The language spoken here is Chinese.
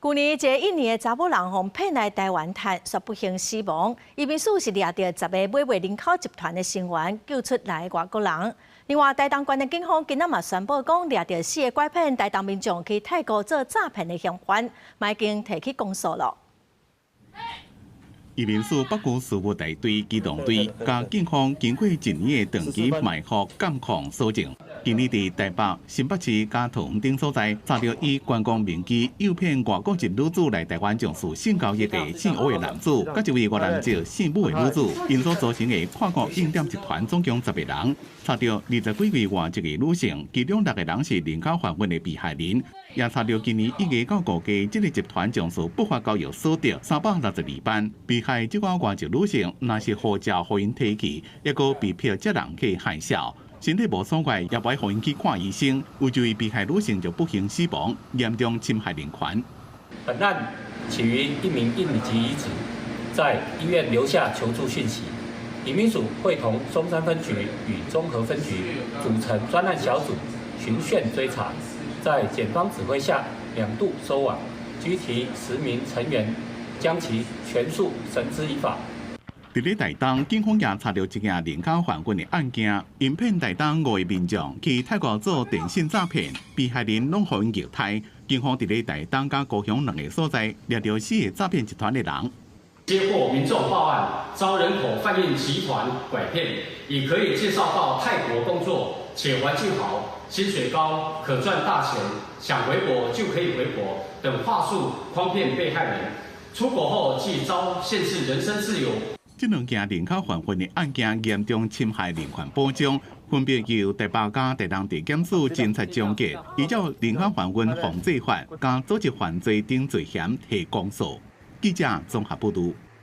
去年一个印尼的查某人被骗来台湾赚，却不幸死亡。移民署是抓到10个买卖人口集团的成员，救出来的外国人。另外，台东县的警方今仔嘛宣布讲，抓到4个拐骗台东民众去泰国做诈骗的嫌犯，已经提起公诉了。移民署北区事务大队机动队甲警方经过1年的长期埋伏监控搜证，今日伫台北、新北市甲桃园等所在，查到以观光名义诱骗外国籍女子来台湾从事性交易的姓欧的男子，甲一位外男籍姓武的女子，因所组成的跨国应店集团总共10个人，查到20几位外籍的女性，其中6个人是人口贩运的被害人。也查到今年1月到5月，这个集团从事不法交易所得362万，被害这个外籍女性，若是护照互因提去，抑个被骗接人去害笑，身体无爽快，也不爱互因去看医生，有一位被害女性就不幸死亡，严重侵害人权。本案起于一名印尼籍遗址在医院留下求助讯息，移民署会同松山分局与中和分局组成专案小组，循线追查。在检方指挥下，2度收网，拘提10名成员，将其全数绳之以法。伫咧台东，警方也查到一件人口贩运的案件，引骗台东5个民众去泰国做电信诈骗，被害人拢互因虐待。警方伫咧台东甲高雄2个所在抓到4个诈骗集团的人。接获民众报案，遭人口贩运集团拐骗，已可以介绍到泰国工作，且环境好、薪水高、可赚大钱，想回国就可以回国等话术诓骗被害人。出国后即遭限制人身自由。这2件人口贩运的案件严重侵害人权保障，分别由台北加台东地检署侦查终结，依照人口贩运防治法加组织犯罪等罪嫌提公诉。记者综合报道。